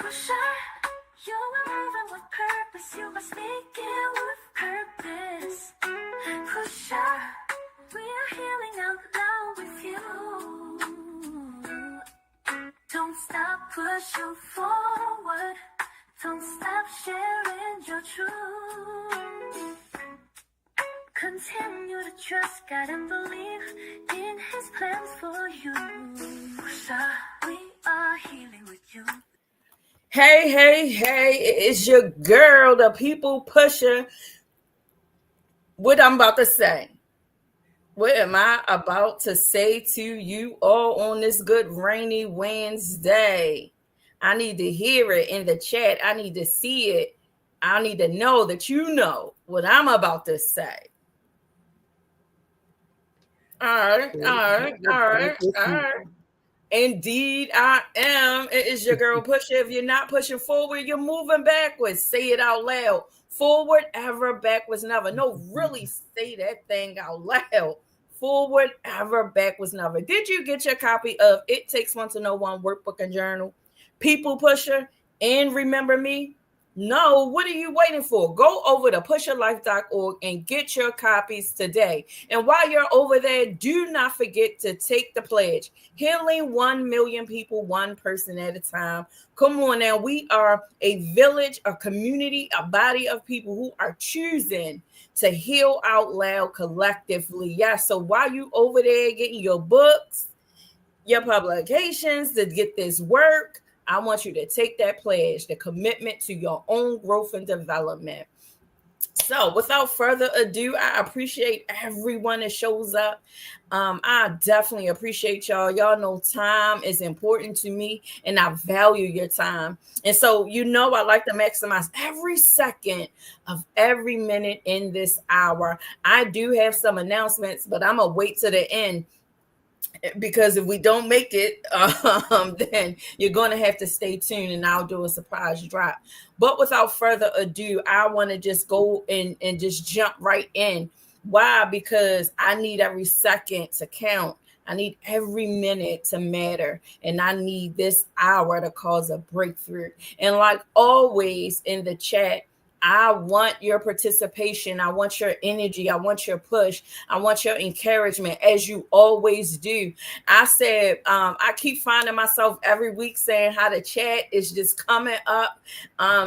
PUS'HER, you are moving with purpose. You are speaking with purpose. PUS'HER, we are healing out loud with you. Don't stop pushing forward. Don't stop sharing your truth. Continue to trust God and believe in His plans for you. PUS'HER, we are healing with you. Hey, it's your girl, the people pusher. What I'm about to say. What am I about to say to you all on this good rainy Wednesday? I need to hear it in the chat. I need to see it. I need to know that you know what I'm about to say. All right. Indeed, I am. It is your girl Pusher. If you're not pushing forward, you're moving backwards. Say it out loud. Forward ever, backwards never. No, really say that thing out loud. Forward ever, backwards never. Did you get your copy of It Takes One to Know One workbook and journal? People Pusher and Remember Me? No, what are you waiting for? Go over to pusherlife.org and get your copies today. And while you're over there, do not forget to take the pledge. Healing 1 million people, one person at a time. Come on now. We are a village, a community, a body of people who are choosing to heal out loud collectively. Yeah, so while you over there getting your books, your publications to get this work, I want you to take that pledge, the commitment to your own growth and development. So without further ado, I appreciate everyone that shows up. I definitely appreciate y'all. Y'all know time is important to me and I value your time. And so, I like to maximize every second of every minute in this hour. I do have some announcements, but I'm going to wait to the end, because if we don't make it, then you're going to have to stay tuned and I'll do a surprise drop. But without further ado, I want to just go in and just jump right in. Why? Because I need every second to count. I need every minute to matter. And I need this hour to cause a breakthrough. And like always in the chat, I want your participation. I want your energy. I want your push. I want your encouragement, as you always do. I said, I keep finding myself every week saying how the chat is just coming up,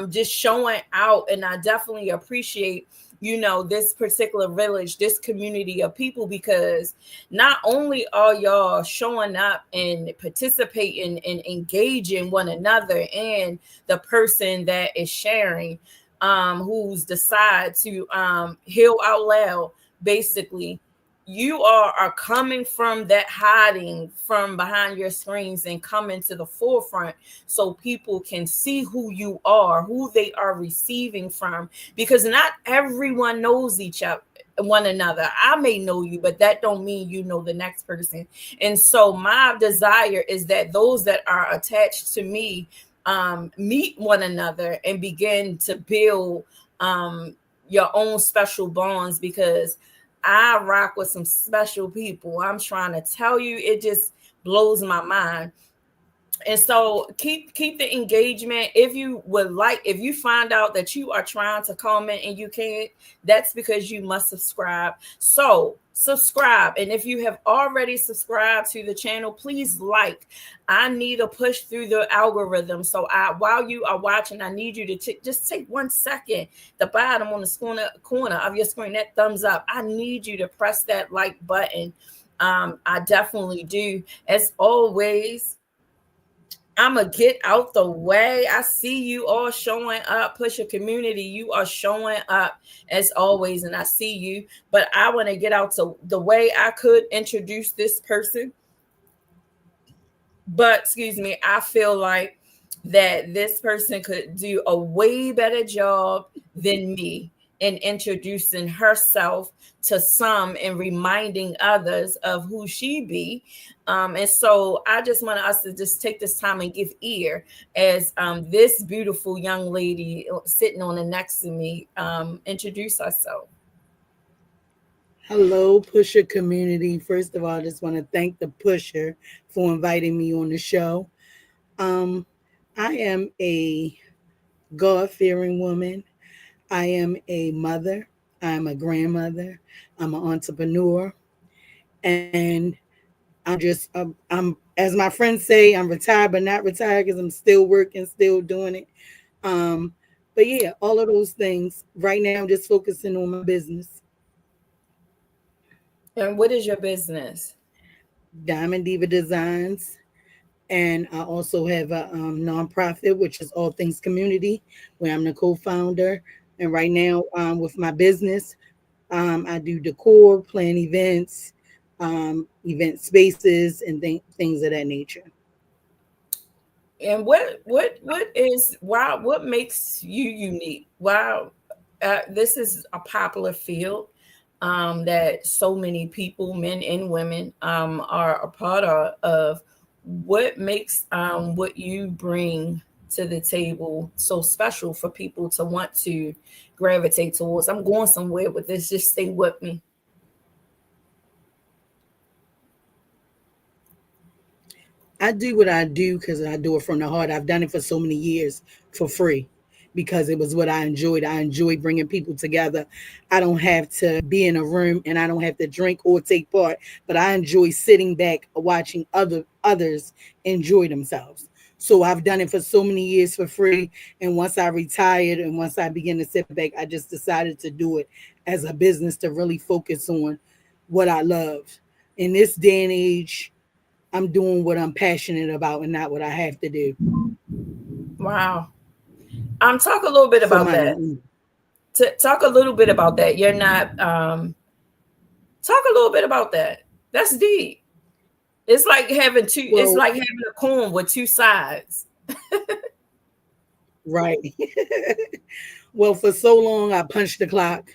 just showing out. And I definitely appreciate this particular village, this community of people, because not only are y'all showing up and participating and engaging one another and the person that is sharing, who's decide to heal out loud, basically, you are coming from that hiding from behind your screens and coming to the forefront so people can see who you are, who they are receiving from, because not everyone knows one another. I may know you, but that don't mean you know the next person. And so my desire is that those that are attached to me meet one another and begin to build your own special bonds, because I rock with some special people. I'm trying to tell you, it just blows my mind. And so keep the engagement. If you find out that you are trying to comment and you can't, that's because you must subscribe. So subscribe. And if you have already subscribed to the channel, please like. I need to push through the algorithm. So while you are watching, I need you to just take 1 second, the bottom on the corner of your screen, that thumbs up. I need you to press that like button. I definitely do. As always, I'm going to get out the way. I see you all showing up. Pusher community, you are showing up as always, and I see you. But I want to get out to the way. I could introduce this person, but excuse me, I feel like that this person could do a way better job than me in introducing herself to some and reminding others of who she be. And so I just want us to just take this time and give ear as this beautiful young lady sitting on the next to me introduce herself. Hello, Pusher community. First of all, I just want to thank the Pusher for inviting me on the show. I I am a God fearing woman. I am a mother. I'm a grandmother. I'm an entrepreneur. And I'm, as my friends say, I'm retired, but not retired because I'm still working, still doing it. Um, but yeah, all of those things. Right now, I'm just focusing on my business, And what is your business? Diamond Diva Designs. And I also have a nonprofit, which is All Things Community, where I'm the co-founder. And right now, with my business, I do decor, plan events, event spaces, and things of that nature. And what is why what makes you unique? Why this is a popular field that so many people, men and women, are a part of. What makes what you bring to the table so special for people to want to gravitate towards? I'm going somewhere with this. Just stay with me. I do what I do because I do it from the heart. I've done it for so many years for free because it was what I enjoyed. I enjoyed bringing people together. I don't have to be in a room and I don't have to drink or take part, but I enjoy sitting back watching others enjoy themselves. So I've done it for so many years for free. And once I retired and once I began to sit back, I just decided to do it as a business to really focus on what I love. In this day and age, I'm doing what I'm passionate about and not what I have to do Wow. Talk a little bit for about that. money. Talk a little bit about that. You're not talk a little bit about that. That's deep. It's like having two. It's Well, like having a coin with two sides. right. Well, for so long, I punched the clock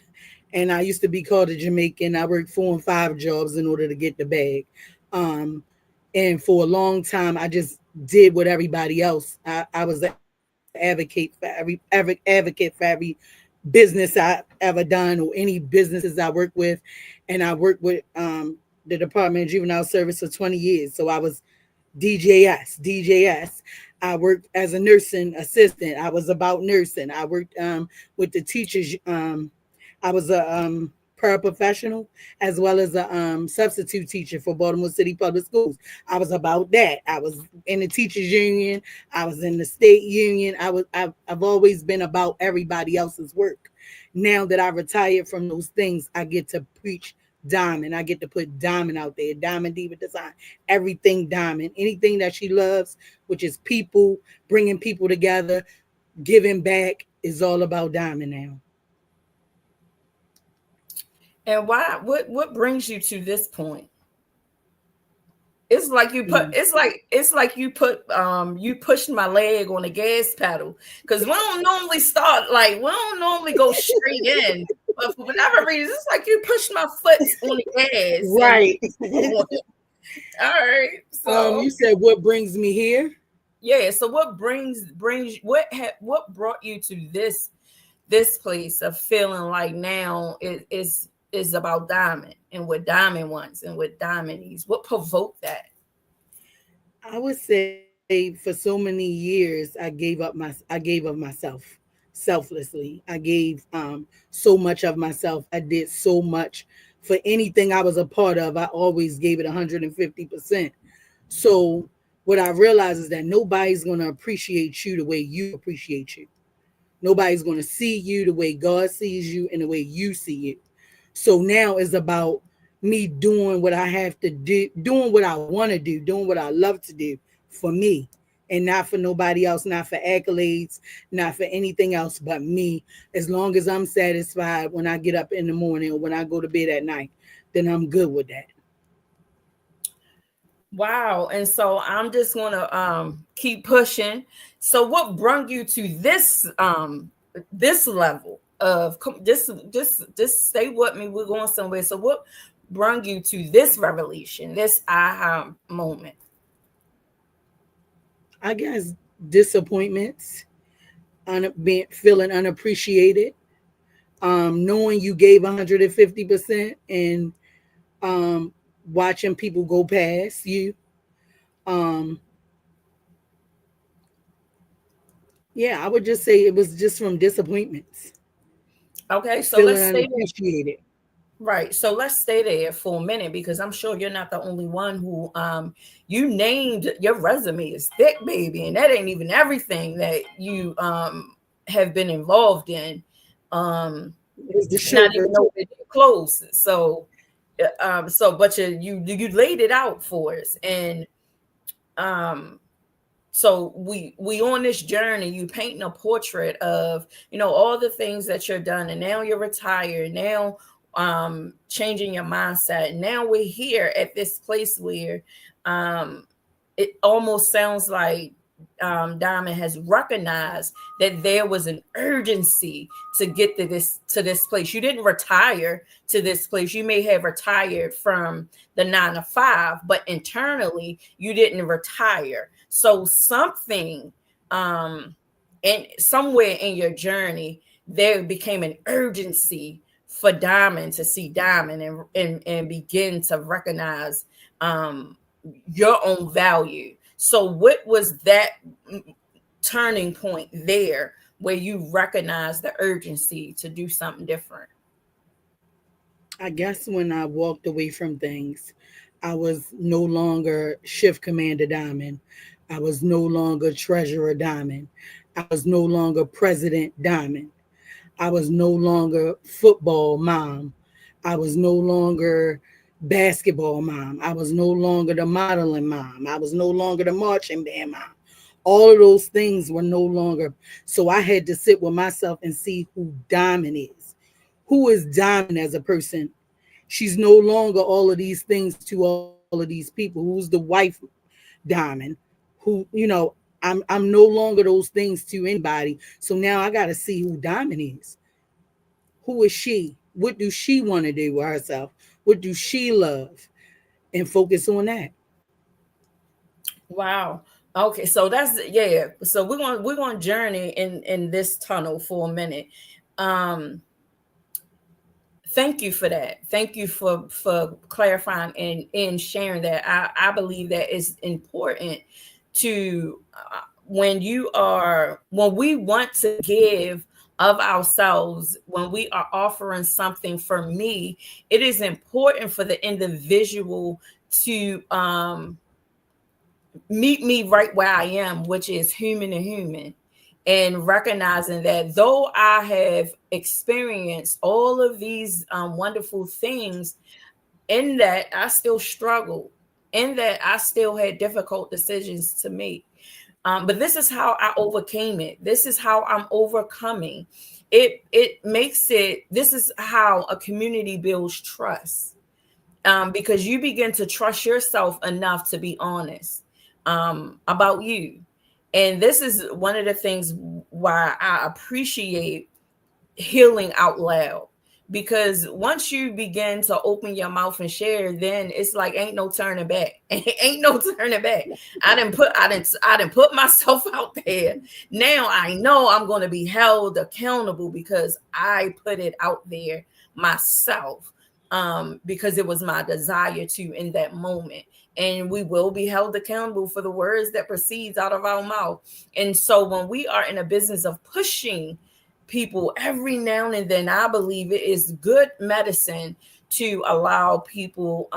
and I used to be called a Jamaican. I worked 4 and 5 jobs in order to get the bag. Um, and for a long time, I just did what everybody else. I was an advocate for every business I ever done or any businesses I work with. And I worked with the Department of Juvenile Service for 20 years. So I was DJS. I worked as a nursing assistant. I was about nursing. I worked with the teachers. I was a paraprofessional as well as a substitute teacher for Baltimore City Public Schools. I was about that. I was in the teachers union. I was in the state union. I've always been about everybody else's work. Now that I retired from those things, I get to preach Diamond. I get to put Diamond out there. Diamond Diva Design. Everything Diamond. Anything that she loves, which is people, bringing people together, giving back, is all about Diamond now. And why? What brings you to this point? It's like you put. Mm. It's like you pushed my leg on the gas pedal because we don't normally start like we don't normally go straight in. But for whatever reason, it's like you pushed my foot on the gas and Right. all right. So You said what brings me here? yeah. So what brings what brought you to this place of feeling like now is about Diamond and what Diamond wants and what Diamond needs? What provoked that? I would say for so many years I gave of myself selflessly. I gave so much of myself. I did so much for anything I was a part of. I always gave it 150%. So what I realized is that nobody's going to appreciate you the way you appreciate you. Nobody's going to see you the way God sees you and the way you see you. So now it's about me doing what I have to do, doing what I want to do, doing what I love to do for me and not for nobody else, not for accolades, not for anything else but me. As long as I'm satisfied when I get up in the morning or when I go to bed at night, then I'm good with that. Wow. And so I'm just gonna keep pushing. So what brought you to this level of just stay with me, we're going somewhere. So what brought you to this revelation, this aha moment? I guess disappointments, being feeling unappreciated, knowing you gave 150% and um, watching people go past you. Um, Yeah, I would just say it was just from disappointments, Okay, so feeling let's stay there. unappreciated. Right. So let's stay there for a minute because I'm sure you're not the only one who you named your resume is thick, baby, and that ain't even everything that you have been involved in. Um It's the Not sugar even too. nowhere close. So but you laid it out for us. And um so we on this journey, you painting a portrait of, all the things that you're done, and now you're retired now, changing your mindset. Now we're here at this place where um it almost sounds like Diamond has recognized that there was an urgency to get to this place. You didn't retire to this place. You may have retired from the 9 to 5, but internally you didn't retire. So something, and somewhere in your journey, there became an urgency for Diamond to see Diamond and begin to recognize um, your own value. So, what was that turning point there where you recognize the urgency to do something different? I guess when I walked away from things, I was no longer shift commander Diamond. I was no longer treasurer Diamond. I was no longer president Diamond. I was no longer football mom. I was no longer basketball mom. I was no longer the modeling mom. I was no longer the marching band mom. All of those things were no longer. So I had to sit with myself and see who Diamond is. Who is Diamond as a person? She's no longer all of these things to all of these people. Who's the wife Diamond? I'm no longer those things to anybody. So now I got to see who Diamond is. Who is she? What do she want to do with herself? What do she love? And focus on that. Wow. Okay, so that's, yeah. So we're going to journey in this tunnel for a minute. Um Thank you for that. Thank you for clarifying and sharing that. I believe that it's important to, when we want to give of ourselves, when we are offering something. For me, it is important for the individual to meet me right where I am, which is human to human, and recognizing that though I have experienced all of these wonderful things, in that I still struggle, in that I still had difficult decisions to make. But this is how I overcame it. This is how I'm overcoming it. It makes it. This is how a community builds trust, because you begin to trust yourself enough to be honest about you. And this is one of the things why I appreciate healing out loud, because once you begin to open your mouth and share, then it's like ain't no turning back. Ain't no turning back. I didn't put myself out there. Now I know I'm going to be held accountable because I put it out there myself, because it was my desire to in that moment. And we will be held accountable for the words that proceeds out of our mouth. And so when we are in a business of pushing people, every now and then I believe it is good medicine to allow people,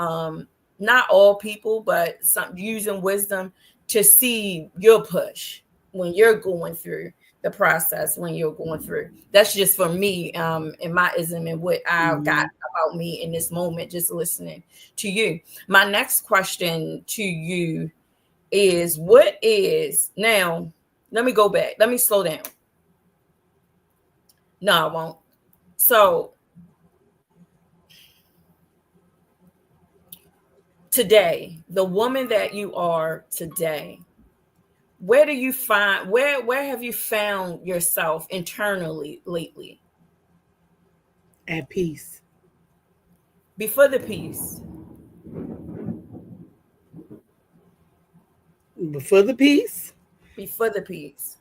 not all people, but some, using wisdom, to see your push when you're going through the process, when you're going through. That's just for me, and my ism, and what I got Mhm. about me in this moment, just listening to you. My next question to you is, what is now, let me go back, let me slow down. No, I won't. So today, the woman that you are today, where do you find, where have you found yourself internally lately? At peace. Before the peace. Before the peace, Before the peace.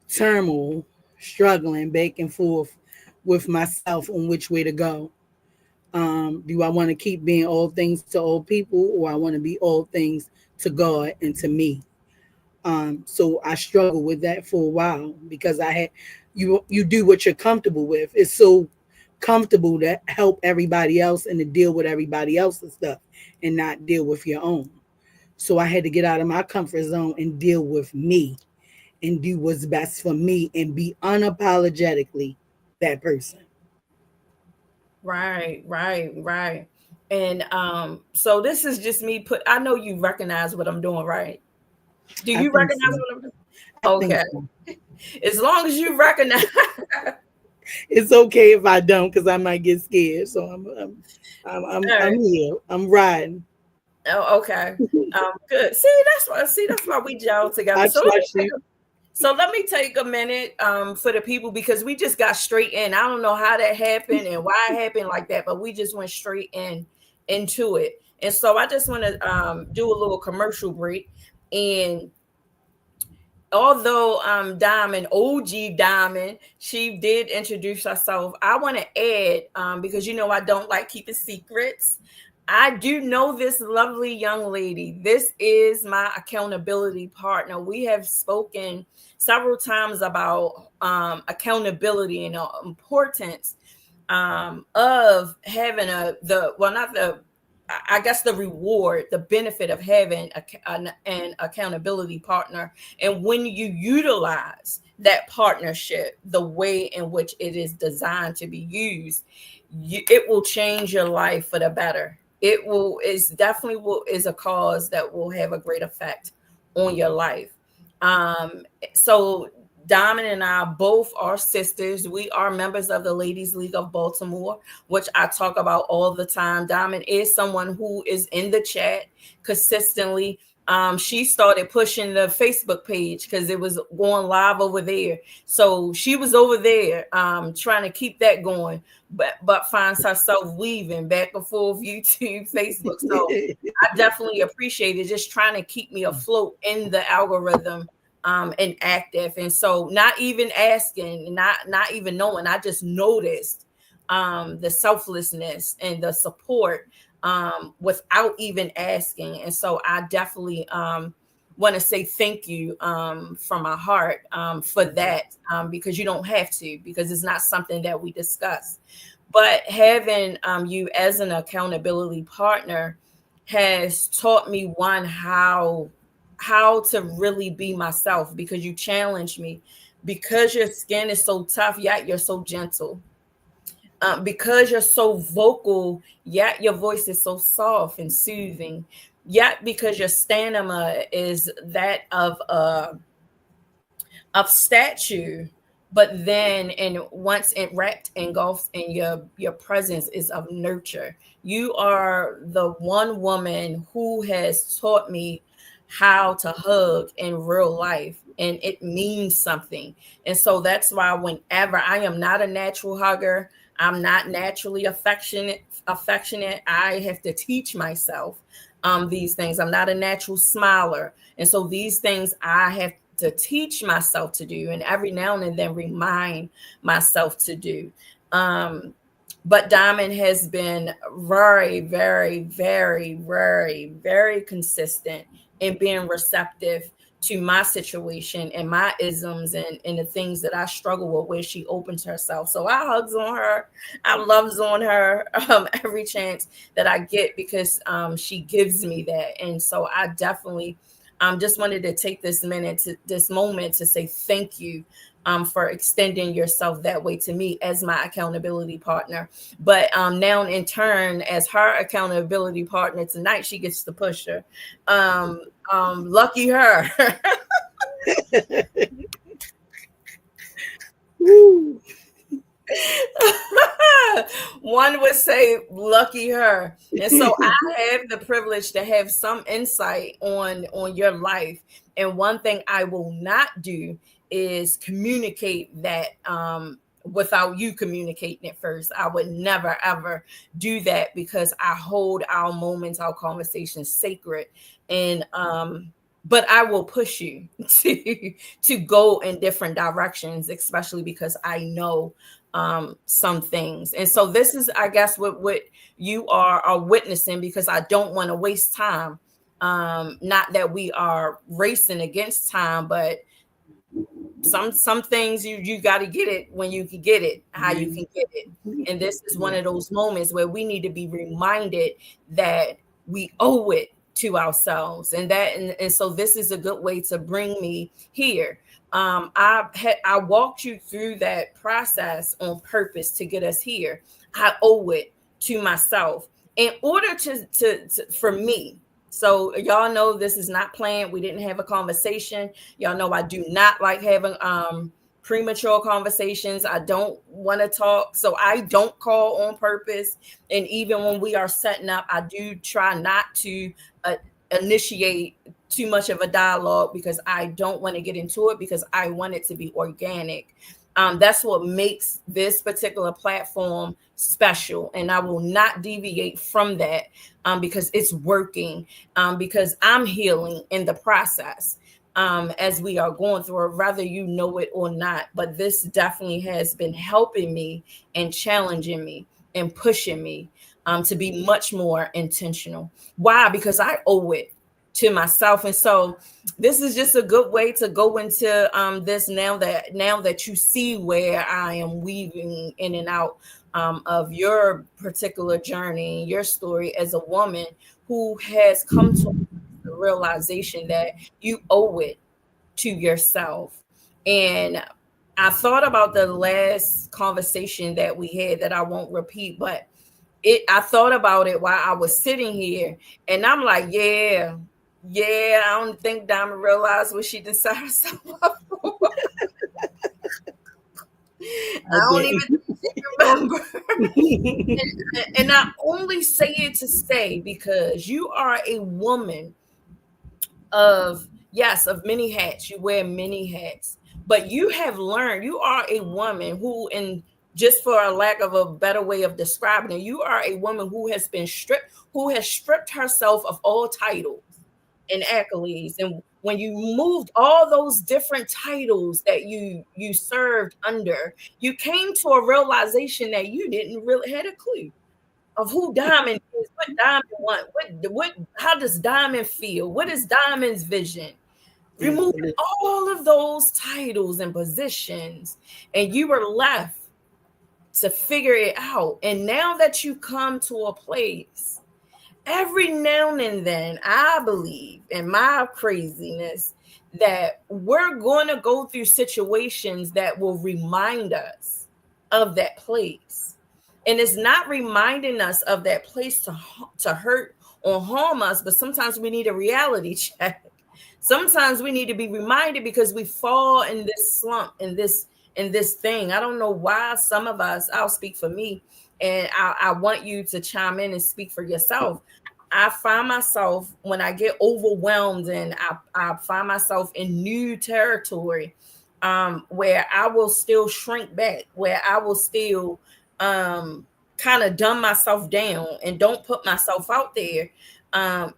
turmoil, struggling back and forth with myself on which way to go. Do I want to keep being all things to all people, or I want to be all things to God and to me? So I struggled with that for a while because I had you do what you're comfortable with. It's so comfortable to help everybody else and to deal with everybody else's stuff and not deal with your own. So I had to get out of my comfort zone and deal with me and do what's best for me and be unapologetically that person. Right, right, right. And so this is just me I know you recognize what I'm doing, right? Do I you think recognize so. what I'm doing? I think Okay. so. As long as you recognize. It's okay if I don't because I might get scared. So All right. I'm here. I'm riding. Oh, okay. Good. See, that's why we gel together. I trust you. So let me take a minute for the people because we just got straight in. I don't know how that happened and why it happened like that, but we just went straight into it. And so I just want to do a little commercial break. And although Diamond, OG Diamond, she did introduce herself. I want to add, because I don't like keeping secrets. I do know this lovely young lady. This is my accountability partner. We have spoken several times about accountability and the importance of having not the I guess the reward, the benefit of having an accountability partner. And when you utilize that partnership the way in which it is designed to be used, it will change your life for the better. It's definitely is a cause that will have a great effect on your life. So Diamond and I both are sisters. We are members of the Ladies League of Baltimore, which I talk about all the time. Diamond is someone who is in the chat consistently. She started pushing the Facebook page because it was going live over there. So she was over there trying to keep that going, but finds herself weaving back and forth YouTube, Facebook. So I definitely appreciate it, just trying to keep me afloat in the algorithm and active. And so not even asking, not even knowing, I just noticed the selflessness and the support without even asking. And so I definitely want to say thank you from my heart for that, because you don't have to, because it's not something that we discuss. But having you as an accountability partner has taught me, one, how to really be myself, because you challenge me, because your skin is so tough yet you're so gentle, because you're so vocal yet your voice is so soft and soothing, yet because your stamina is that of statue, but then and once it wrapped engulfed in your presence is of nurture. You are the one woman who has taught me how to hug in real life, and it means something. And so that's why whenever I am not a natural hugger, I'm not naturally affectionate, I have to teach myself these things. I'm not a natural smiler, and so these things I have to teach myself to do, and every now and then remind myself to do. But Diamond has been very, very, very, very, very consistent in being receptive to my situation and my isms and the things that I struggle with, where she opens herself. So I hugs on her. I loves on her every chance that I get, because she gives me that. And so I definitely just wanted to take this moment to say thank you for extending yourself that way to me as my accountability partner. But now in turn, as her accountability partner tonight, she gets to push her. Lucky her. Woo. One would say lucky her. And so I have the privilege to have some insight on your life. And one thing I will not do is communicate that without you communicating it first. I would never ever do that, because I hold our moments, our conversations sacred. And but I will push you to go in different directions, especially because I know some things. And so this is, I guess, what you are witnessing, because I don't want to waste time Not that we are racing against time, but some things you got to get it when you can get it, how you can get it. And this is one of those moments where we need to be reminded that we owe it to ourselves, and so this is a good way to bring me here. I walked you through that process on purpose to get us here. I owe it to myself in order to for me. So y'all know this is not planned. We didn't have a conversation. Y'all know I do not like having premature conversations. I don't want to talk. So I don't call on purpose. And even when we are setting up, I do try not to initiate too much of a dialogue because I don't want to get into it, because I want it to be organic. That's what makes this particular platform special, and I will not deviate from that, because it's working, because I'm healing in the process, as we are going through it, whether you know it or not. But this definitely has been helping me and challenging me and pushing me to be much more intentional. Why? Because I owe it to myself. And so this is just a good way to go into this now that you see where I am weaving in and out of your particular journey, your story as a woman who has come to the realization that you owe it to yourself. And I thought about the last conversation that we had that I won't repeat, but I thought about it while I was sitting here, and I'm like, yeah, I don't think Diamond realized what she decided herself up for. I don't even remember. And I only say it to say, because you are a woman of many hats. You wear many hats, but you have learned, you are a woman who, and just for a lack of a better way of describing it, you are a woman who has stripped herself of all titles and accolades. And when you moved all those different titles that you served under, you came to a realization that you didn't really had a clue of who Diamond is, what Diamond want, what how does Diamond feel, what is Diamond's vision. Removing all of those titles and positions, and you were left to figure it out. And now that you come to a place, every now and then, I believe in my craziness that we're going to go through situations that will remind us of that place. And it's not reminding us of that place to hurt or harm us, but sometimes we need a reality check. Sometimes we need to be reminded, because we fall in this slump, in this thing. I don't know why some of us, I'll speak for me, and I want you to chime in and speak for yourself. I find myself, when I get overwhelmed and I find myself in new territory, where I will still shrink back, where I will still kind of dumb myself down and don't put myself out there,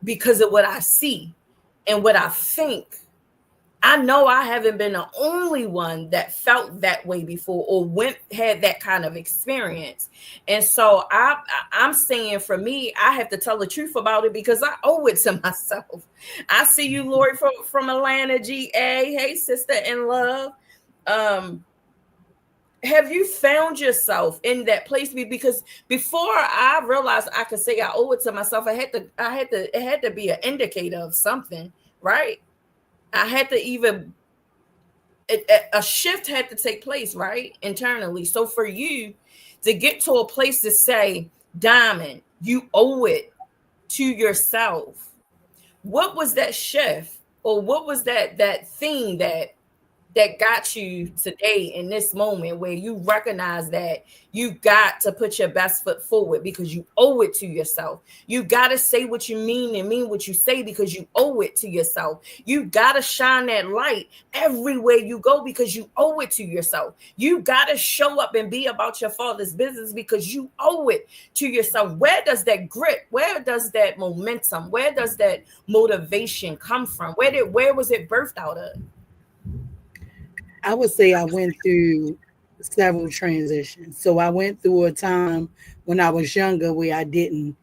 because of what I see and what I think. I know I haven't been the only one that felt that way before or had that kind of experience. And so I'm saying, for me, I have to tell the truth about it, because I owe it to myself. I see you, Lori, from Atlanta, GA. Hey, sister in love. Have you found yourself in that place? Because before I realized I could say I owe it to myself, it had to be an indicator of something, right? I had to a shift had to take place, right? Internally. So for you to get to a place to say, Diamond, you owe it to yourself. What was that shift? Or what was that thing that got you today in this moment where you recognize that you got to put your best foot forward because you owe it to yourself? You got to say what you mean and mean what you say because you owe it to yourself. You got to shine that light everywhere you go because you owe it to yourself. You got to show up and be about your Father's business because you owe it to yourself. Where does that grit, where does that momentum, where does that motivation come from? Where was it birthed out of? I would say I went through several transitions. So I went through a time when I was younger where I didn't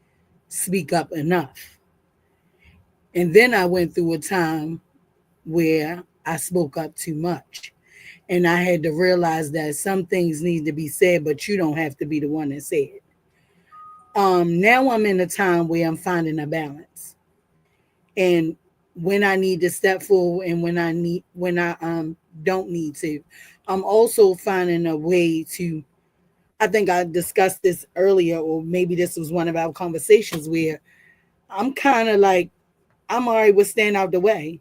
speak up enough. And then I went through a time where I spoke up too much. And I had to realize that some things need to be said, but you don't have to be the one that said it. Now I'm in a time where I'm finding a balance. And when I need to step forward and when I don't need to. I'm also finding a way to, I think I discussed this earlier, or maybe this was one of our conversations where I'm kind of like, I'm all right with staying out the way,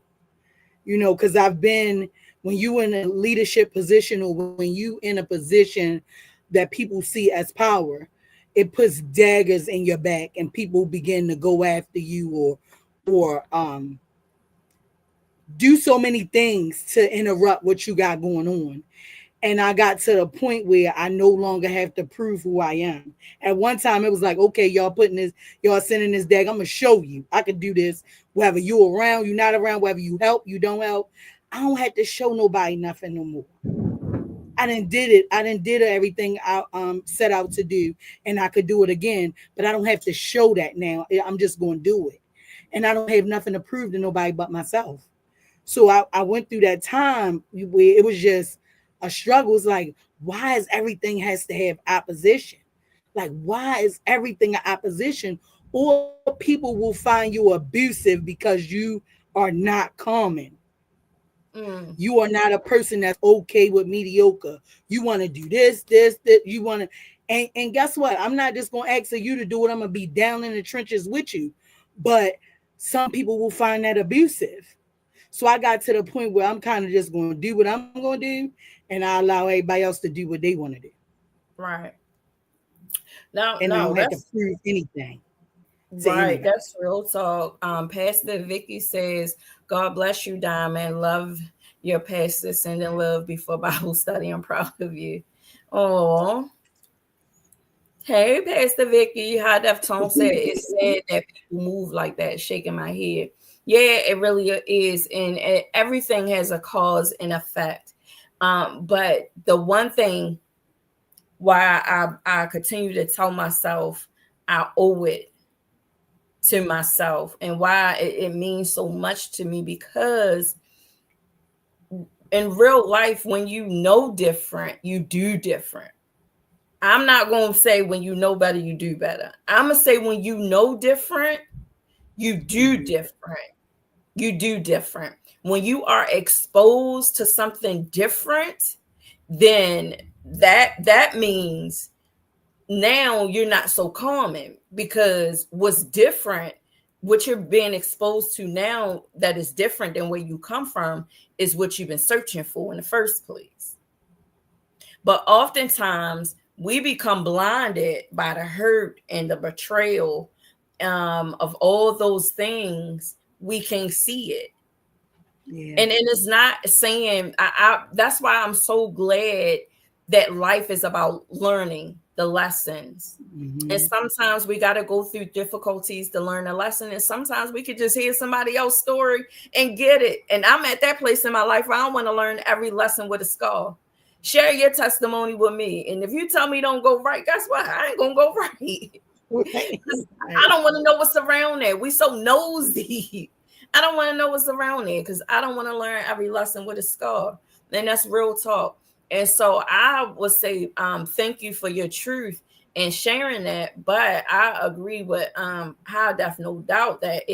because I've been, when you in a leadership position or when you in a position that people see as power, it puts daggers in your back and people begin to go after you or do so many things to interrupt what you got going on. And I got to the point where I no longer have to prove who I am. At one time, it was like, okay, y'all sending this dag. I'm gonna show you. I can do this. Whether you around, you not around, whether you help, you don't help. I don't have to show nobody nothing no more. I didn't did it. I didn't did everything I set out to do, and I could do it again. But I don't have to show that now. I'm just gonna do it, and I don't have nothing to prove to nobody but myself. So I went through that time where it was just a struggle. It's like, why is everything has to have opposition? Like, why is everything an opposition? Or people will find you abusive because you are not common. Mm. You are not a person that's okay with mediocre. You want to do this. You want to, and guess what? I'm not just gonna ask you to do it. I'm gonna be down in the trenches with you. But some people will find that abusive. So I got to the point where I'm kind of just going to do what I'm going to do, and I allow everybody else to do what they want to do. Right. Now, And I no, don't have to that's prove anything to right. anybody. That's real talk. Pastor Vicky says, God bless you, Diamond. Love your pastor, sending love before Bible study. I'm proud of you. Oh, hey, Pastor Vicky. How Def Tone said, it's sad that people move like that, shaking my head. Yeah, it really is. And everything has a cause and effect. But the one thing why I continue to tell myself I owe it to myself, and why it means so much to me, because in real life, when you know different, you do different. I'm not going to say when you know better, you do better. I'm going to say when you know different, you do different. You do different. When you are exposed to something different, then that means now you're not so common, because what's different, what you're being exposed to now that is different than where you come from, is what you've been searching for in the first place. But oftentimes we become blinded by the hurt and the betrayal of all those things. We can't see it. Yeah. And it's not saying that's why I'm so glad that life is about learning the lessons. And Mm-hmm. sometimes we got to go through difficulties to learn a lesson. And sometimes we could just hear somebody else's story and get it. And I'm at that place in my life where I don't want to learn every lesson with a scar. Share your testimony with me. And if you tell me don't go right, guess what? I ain't going to go right. Right. I don't want to know what's around there. We so nosy. I don't want to know what's around there because I don't want to learn every lesson with a scar. And that's real talk. And so I would say thank you for your truth and sharing that. But I agree with how Def, no doubt that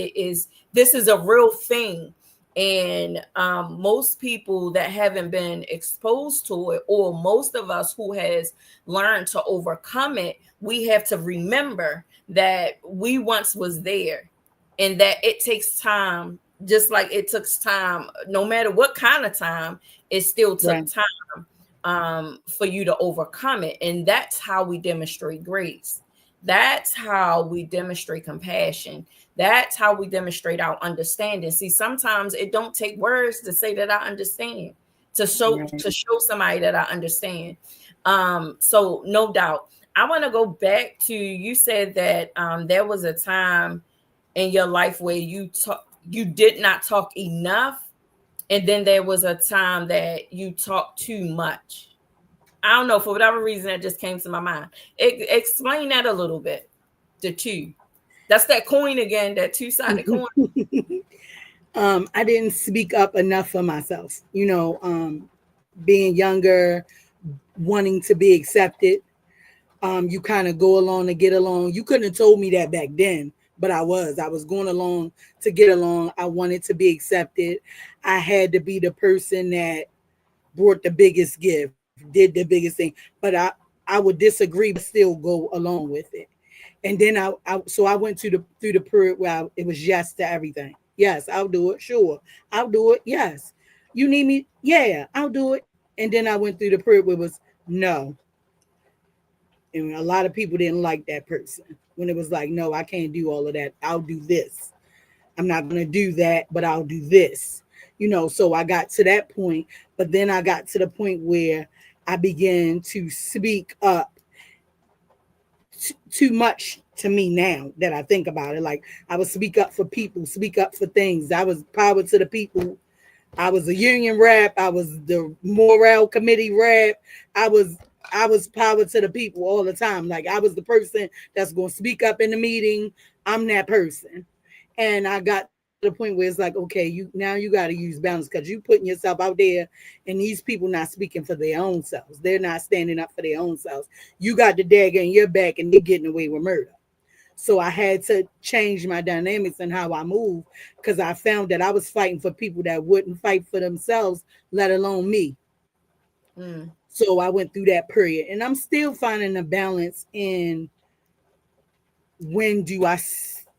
this is a real thing. And most people that haven't been exposed to it, or most of us who has learned to overcome it, we have to remember that we once was there, and that it takes time, just like it took time, no matter what kind of time, it still took Right. time for you to overcome it. And that's how we demonstrate grace. That's how we demonstrate compassion. That's how we demonstrate our understanding. See, sometimes it don't take words to say that I understand, Right. to show somebody that I understand. So no doubt. I want to go back to, you said that there was a time in your life where you did not talk enough, and then there was a time that you talked too much. I don't know, for whatever reason that just came to my mind. Explain that a little bit. The two. That's that coin again, that two-sided coin. I didn't speak up enough for myself. Being younger, wanting to be accepted. You kind of go along to get along. You couldn't have told me that back then, but I was going along to get along. I wanted to be accepted. I had to be the person that brought the biggest gift, did the biggest thing. But I would disagree, but still go along with it. And then I went through the period where it was yes to everything. Yes, I'll do it. Sure, I'll do it. Yes, you need me. Yeah, I'll do it. And then I went through the period where it was no. And a lot of people didn't like that person when it was like, no, I can't do all of that. I'll do this. I'm not going to do that, but I'll do this. So I got to that point, but then I got to the point where I began to speak up too much to me now that I think about it. Like I would speak up for people, speak up for things. I was power to the people. I was a union rep. I was the morale committee rep. I was power to the people all the time. Like I was the person that's going to speak up in the meeting. I'm that person. And I got to the point where it's like, okay, you got to use balance because you putting yourself out there and these people not speaking for their own selves. They're not standing up for their own selves. You got the dagger in your back and they're getting away with murder. So I had to change my dynamics and how I move because I found that I was fighting for people that wouldn't fight for themselves, let alone me. So I went through that period and I'm still finding a balance in when do I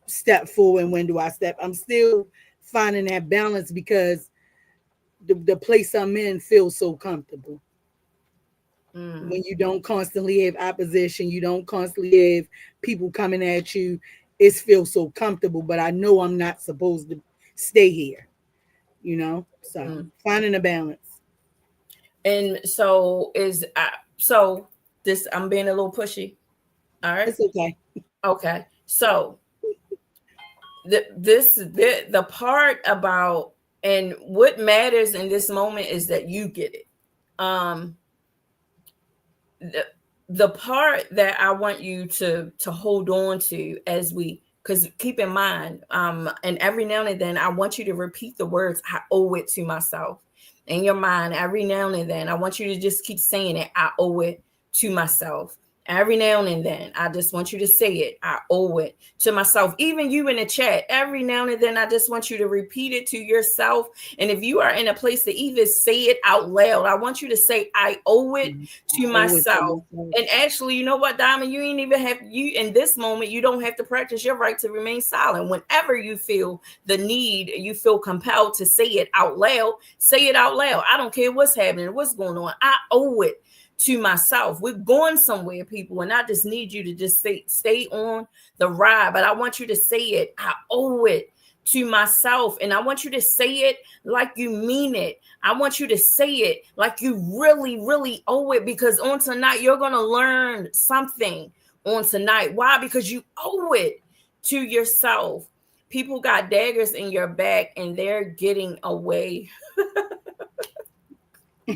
step forward and when do I step. I'm still finding that balance because the place I'm in feels so comfortable. When you don't constantly have opposition, you don't constantly have people coming at you, it feels so comfortable, but I know I'm not supposed to stay here, so finding a balance. And so so this, I'm being a little pushy. All right. It's okay. Okay. So the part about, and what matters in this moment is that you get it. The part that I want you to hold on to as we, because keep in mind, and every now and then I want you to repeat the words, I owe it to myself. In your mind, every now and then, I want you to just keep saying it, I owe it to myself. Every now and then, I just want you to say it, I owe it to myself. Even you in the chat, every now and then, I just want you to repeat it to yourself. And if you are in a place to even say it out loud, I want you to say, I owe it to myself. And actually, you know what, Diamond, you ain't even have, you in this moment, you don't have to practice your right to remain silent. Whenever you feel the need, you feel compelled to say it out loud, say it out loud. I don't care what's happening, what's going on. I owe it to myself. We're going somewhere, people, and I just need you to just stay on the ride. But I want you to say it, I owe it to myself. And I want you to say it like you mean it. I want you to say it like you really, really owe it, because on tonight, you're going to learn something on tonight. Why? Because you owe it to yourself. People got daggers in your back and they're getting away.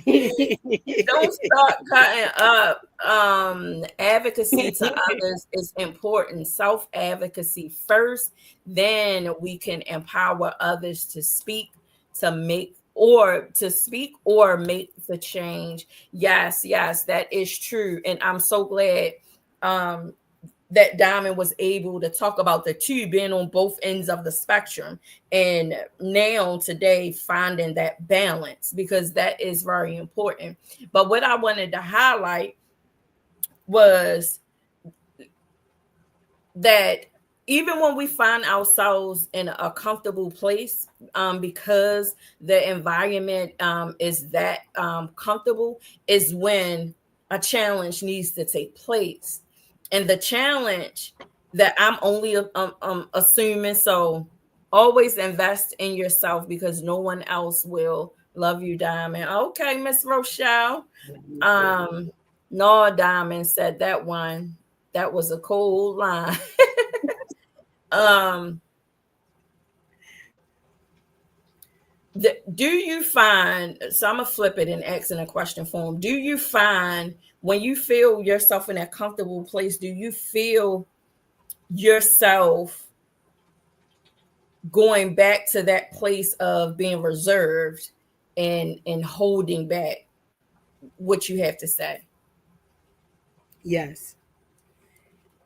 Don't start cutting up. Advocacy to others is important. Self-advocacy first, then we can empower others to speak, to make or make the change. Yes, that is true. And I'm so glad that Diamond was able to talk about the two being on both ends of the spectrum. And now today, finding that balance, because that is very important. But what I wanted to highlight was that even when we find ourselves in a comfortable place, because the environment is that comfortable, is when a challenge needs to take place. And the challenge that I'm only assuming, so always invest in yourself because no one else will love you, Diamond. Okay, Miss Rochelle. No, Diamond said that one. That was a cold line. Do you find, so I'm gonna flip it and ask in a question form. Do you find when you feel yourself in that comfortable place, do you feel yourself going back to that place of being reserved and holding back what you have to say. Yes.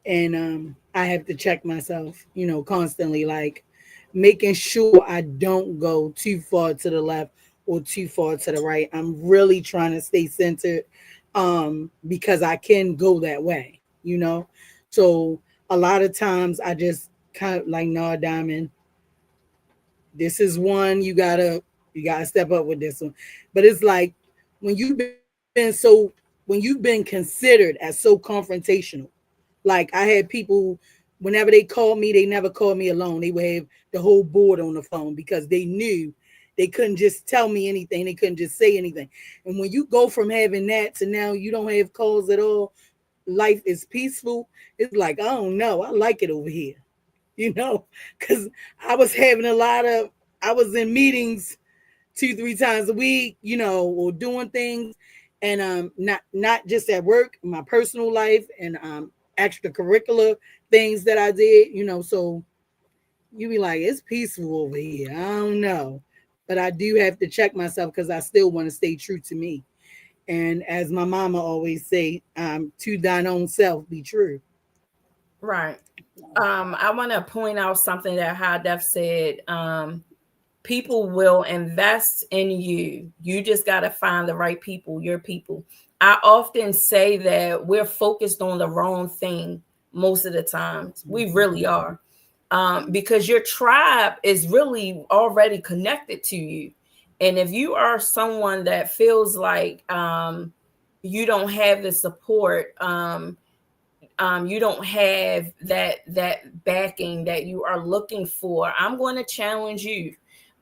And I have to check myself, constantly, like making sure I don't go too far to the left or too far to the right. I'm really trying to stay centered, because I can go that way. So a lot of times I just kind of like, no, Diamond, this is one you gotta step up with this one. But it's like when you've been considered as so confrontational. Like I had people, whenever they called me, they never called me alone. They would have the whole board on the phone because they knew they couldn't just tell me anything. They couldn't just say anything. And when you go from having that to now you don't have calls at all, life is peaceful. It's like, I don't know, I like it over here, because I was having I was in meetings 2-3 times a week, or doing things, and not just at work, my personal life, and extracurricular things that I did. So you be like, it's peaceful over here. I don't know, but I do have to check myself because I still want to stay true to me. And as my mama always say, to thine own self be true. Right. I want to point out something that High Def said. People will invest in you. You just got to find the right people, your people. I often say that we're focused on the wrong thing most of the times. We really are. Because your tribe is really already connected to you. And if you are someone that feels like you don't have the support, you don't have that backing that you are looking for, I'm going to challenge you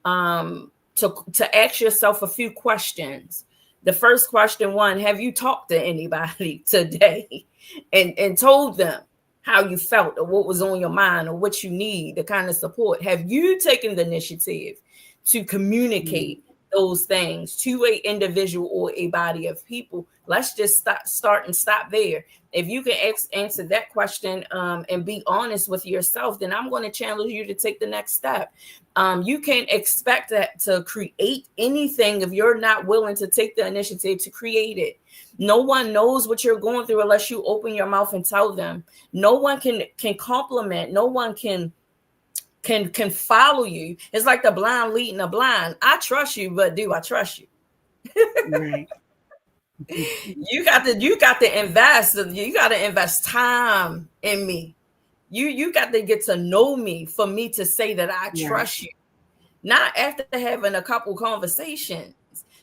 to ask yourself a few questions. The first question, one, have you talked to anybody today and told them how you felt or what was on your mind or what you need, the kind of support? Have you taken the initiative to communicate those things to a individual or a body of people? Let's just start and stop there. If you can answer that question and be honest with yourself, then I'm going to challenge you to take the next step. You can't expect that to create anything if you're not willing to take the initiative to create it. No one knows what you're going through unless you open your mouth and tell them. No one can compliment. No one can follow you. It's like the blind leading the blind. I trust you, but do I trust you? Right. You got to invest. You got to invest time in me. You got to get to know me for me to say that I trust you. Not after having a couple conversations.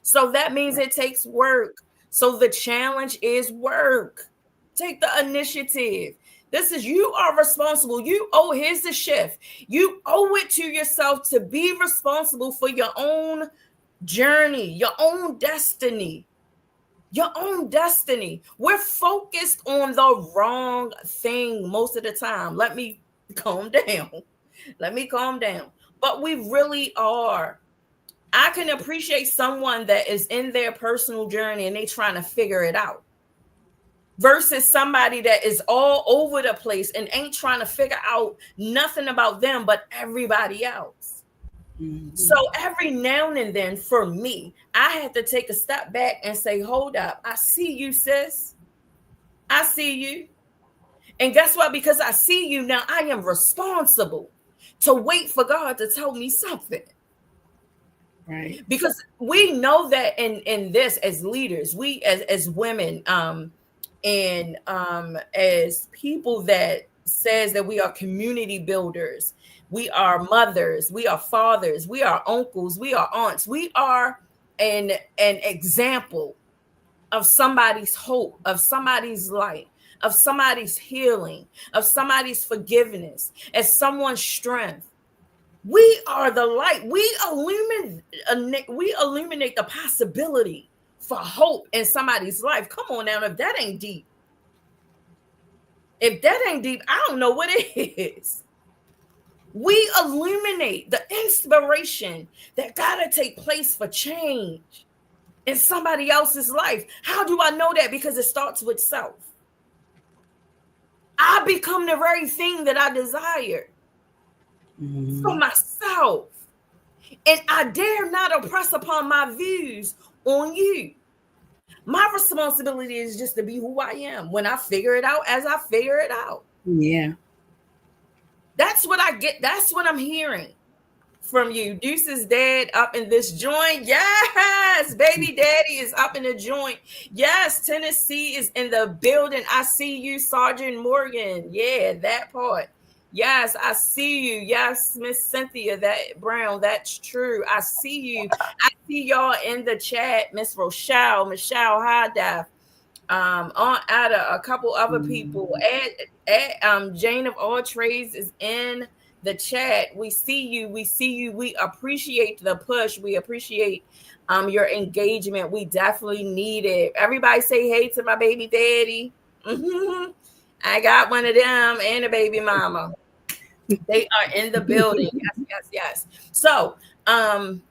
So that means it takes work. So the challenge is work. Take the initiative. This is, you are responsible. Here's the shift. You owe it to yourself to be responsible for your own journey, your own destiny. Your own destiny. We're focused on the wrong thing most of the time. Let me calm down. But we really are. I can appreciate someone that is in their personal journey and they trying to figure it out versus somebody that is all over the place and ain't trying to figure out nothing about them but everybody else. So every now and then for me, I had to take a step back and say, hold up, I see you, sis. I see you. And guess what? Because I see you now, I am responsible to wait for God to tell me something. Right. Because we know that in this, as leaders, we as women, and as people that says that we are community builders, we are mothers, we are fathers, we are uncles, we are aunts, we are an example of somebody's hope, of somebody's light, of somebody's healing, of somebody's forgiveness, as someone's strength. We are the light. We illuminate the possibility for hope in somebody's life. Come on now, if that ain't deep, I don't know what it is. We illuminate the inspiration that gotta take place for change in somebody else's life. How do I know that? Because it starts with self. I become the very thing that I desire. for Mhm. myself. And I dare not oppress upon my views on you. My responsibility is just to be who I am. When I figure it out, as I figure it out. Yeah. That's what I get. That's what I'm hearing from you. Deuce's dad up in this joint. Yes, baby daddy is up in the joint. Yes, Tennessee is in the building. I see you, Sergeant Morgan. Yeah, that part. Yes, I see you. Yes, Miss Cynthia, that Brown, that's true. I see you. I see y'all in the chat, Miss Michelle High Dive, on Ada, a couple other people. Mhm. Jane of all trades is in the chat. We see you. We see you. We appreciate the push. We appreciate your engagement. We definitely need it. Everybody say hey to my baby daddy. Mhm. I got one of them and a baby mama. They are in the building. Yes, yes, yes. Um,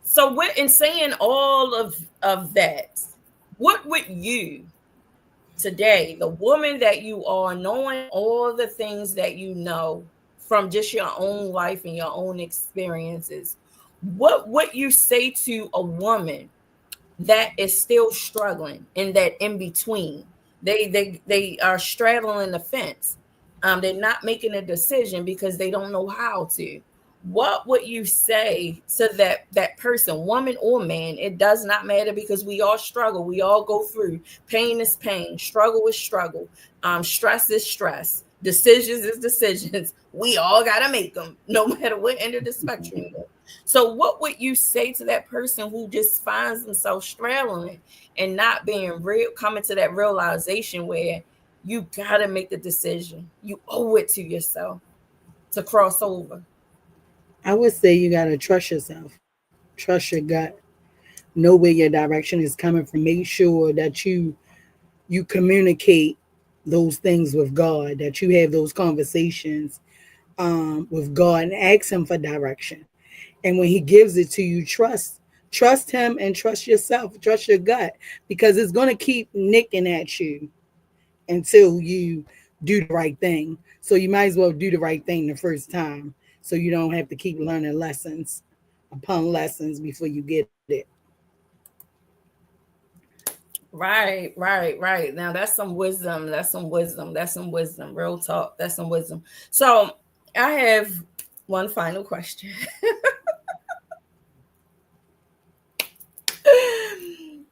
so what in saying all of that, what would you today, the woman that you are, knowing all the things that you know from just your own life and your own experiences, what would you say to a woman that is still struggling in that in between? They are straddling the fence. They're not making a decision because they don't know how to. What would you say to that person, woman or man? It does not matter because we all struggle. We all go through. Pain is pain. Struggle is struggle. Stress is stress. Decisions is decisions. We all gotta make them, no matter what end of the spectrum you're on. So, what would you say to that person who just finds themselves straddling and not being real, coming to that realization where you got to make the decision? You owe it to yourself to cross over. I would say you got to trust yourself, trust your gut, know where your direction is coming from. Make sure that you communicate those things with God, that you have those conversations with God and ask Him for direction. And when He gives it to you, trust Him and trust yourself, trust your gut, because it's going to keep nicking at you until you do the right thing. So you might as well do the right thing the first time, so you don't have to keep learning lessons upon lessons before you get it. Right, right, right. Now that's some wisdom. That's some wisdom. That's some wisdom. Real talk. That's some wisdom. So I have one final question.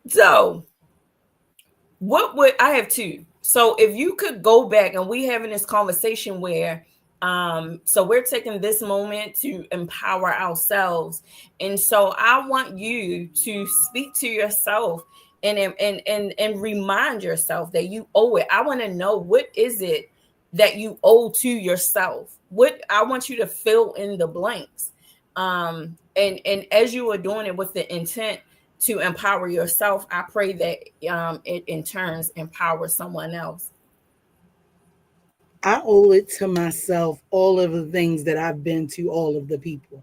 So what would I have two? So if you could go back and we having this conversation where so we're taking this moment to empower ourselves. And so I want you to speak to yourself and remind yourself that you owe it. I want to know, what is it that you owe to yourself? What I want you to fill in the blanks. And as you are doing it with the intent to empower yourself, I pray that it in turns empowers someone else. I owe it to myself all of the things that I've been to all of the people,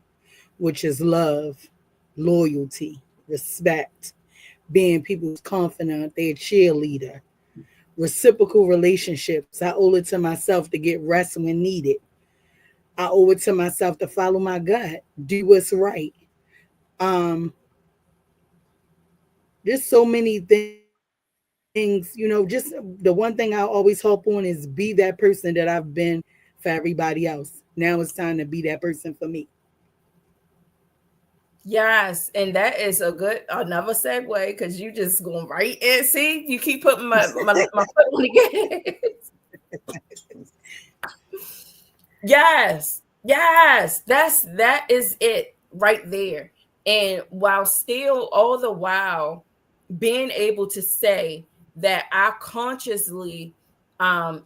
which is love, loyalty, respect, being people's confidant, their cheerleader, reciprocal relationships. I owe it to myself to get rest when needed. I owe it to myself to follow my gut, do what's right. Um, there's so many things, just the one thing I always hope on is be that person that I've been for everybody else. Now it's time to be that person for me. Yes, and that is a good another segue because you just going right in. See, you keep putting my foot on the gas. Yes, yes, that is it right there. And while still all the while being able to say that I consciously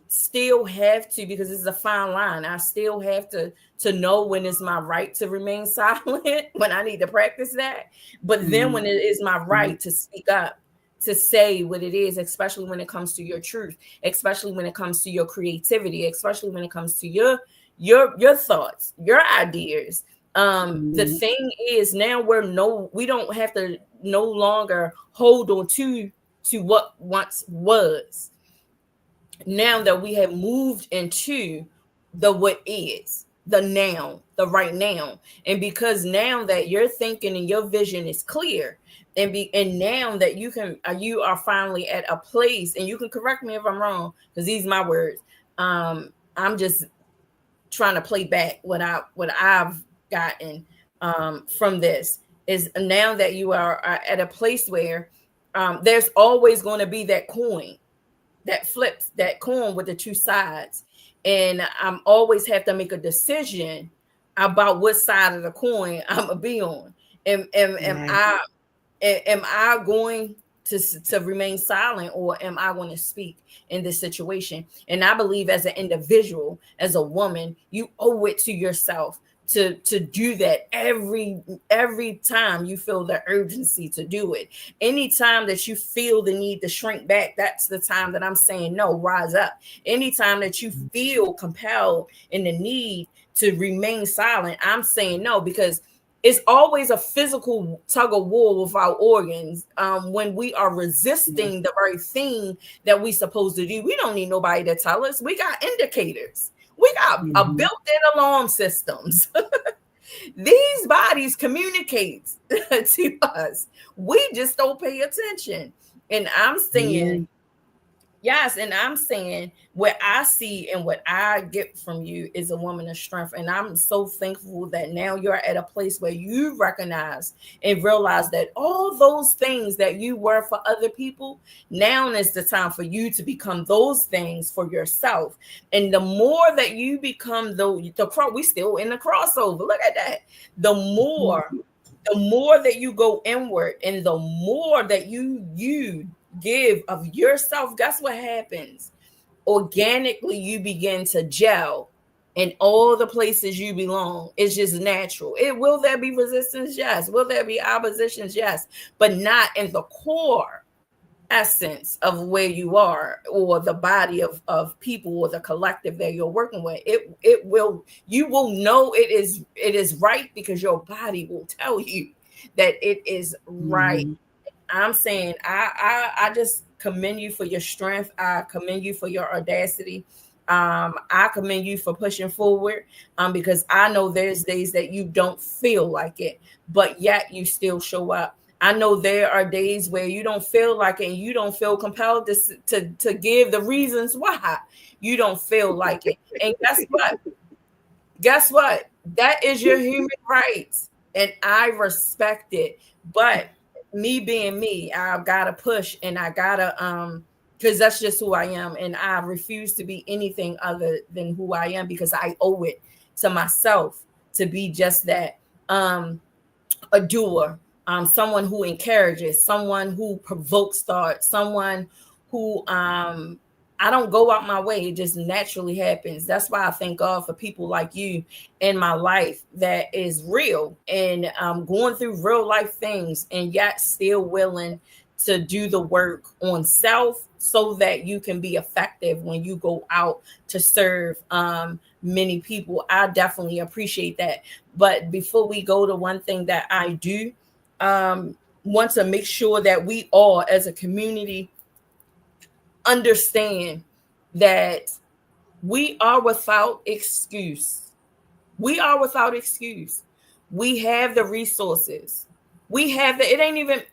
still have to, because it's a fine line. I still have to know when it's my right to remain silent, when I need to practice that. But then when it Mhm. is my right to speak up, to say what it is, especially when it comes to your truth, especially when it comes to your creativity, especially when it comes to your thoughts, your ideas. The Mhm. thing is, now we don't have to no longer hold on to what once was. Now that we have moved into the what is. the right now. And because now that your thinking and your vision is clear, and now that you are finally at a place, and you can correct me if I'm wrong, because these are my words. I'm just trying to play back what I've gotten from this, is now that you are at a place where there's always going to be that coin that flips, that coin with the two sides. And I'm always have to make a decision about what side of the coin I'm gonna be on. Am Right. I going to remain silent, or am I going to speak in this situation? And I believe, as an individual, as a woman, you owe it to yourself to do that every time you feel the urgency to do it. Anytime that you feel the need to shrink back, that's the time that I'm saying no, rise up. Anytime that you feel compelled in the need to remain silent, I'm saying no, because it's always a physical tug of war with our organs when we are resisting the very thing that we supposed to do. We don't need nobody to tell us. We got indicators. We got a Mhm. built-in alarm systems. These bodies communicate to us. We just don't pay attention. And I'm saying, Amen. yes, and I'm saying what I see and what I get from you is a woman of strength. And I'm so thankful that now you're at a place where you recognize and realize that all those things that you were for other people, now is the time for you to become those things for yourself. And the more that you become we still in the crossover. Look at that. The more the more that you go inward, and the more that you give of yourself, guess what happens? Organically, you begin to gel in all the places you belong. It's just natural. Will there be resistance? Yes. Will there be oppositions? Yes. But not in the core essence of where you are, or the body of people, or the collective that you're working with. You will know it is right, because your body will tell you that it is right. Mhm. I'm saying I just commend you for your strength. I commend you for your audacity. I commend you for pushing forward. Because I know there's days that you don't feel like it, but yet you still show up. I know there are days where you don't feel like it, and you don't feel compelled to give the reasons why you don't feel like it. And guess what? Guess what? That is your human rights, and I respect it. But me being me, I've got to push, and I gotta because that's just who I am, and I refuse to be anything other than who I am, because I owe it to myself to be just that. A doer, someone who encourages, someone who provokes thought, someone who I don't go out my way. It just naturally happens. That's why I thank God for people like you in my life that is real, and going through real life things, and yet still willing to do the work on self, so that you can be effective when you go out to serve many people. I definitely appreciate that. But before we go to one thing that I do want to make sure that we all as a community understand that we are without excuse. We are without excuse. We have the resources. We have it ain't even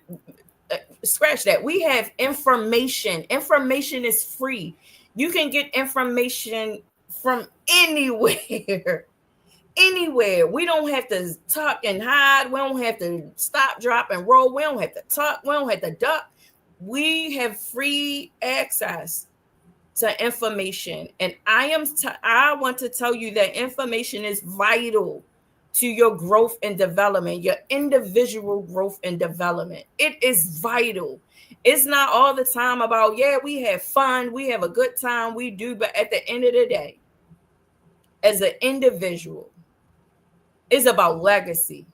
scratch that. We have information. Information is free. You can get information from anywhere. Anywhere. We don't have to tuck and hide. We don't have to stop, drop, and roll. We don't have to tuck. We don't have to duck. We have free access to information. And I want to tell you that information is vital to your growth and development, your individual growth and development. It is vital. It's not all the time about, yeah, we have fun, we have a good time, we do, but at the end of the day, as an individual, it's about legacy.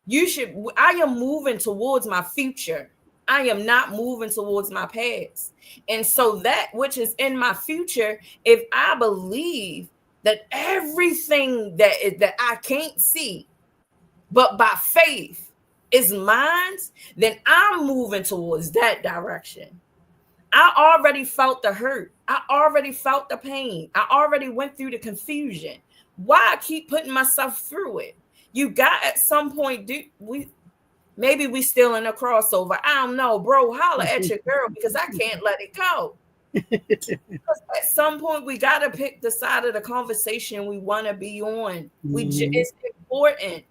I am moving towards my future. I am not moving towards my past. And so that which is in my future, if I believe that everything that I can't see, but by faith is mine, then I'm moving towards that direction. I already felt the hurt. I already felt the pain. I already went through the confusion. Why I keep putting myself through it? You got at some point, do we maybe we still in a crossover. I don't know, bro. Holler at your girl because I can't let it go. At some point, we got to pick the side of the conversation we want to be on. Mhm. It's important.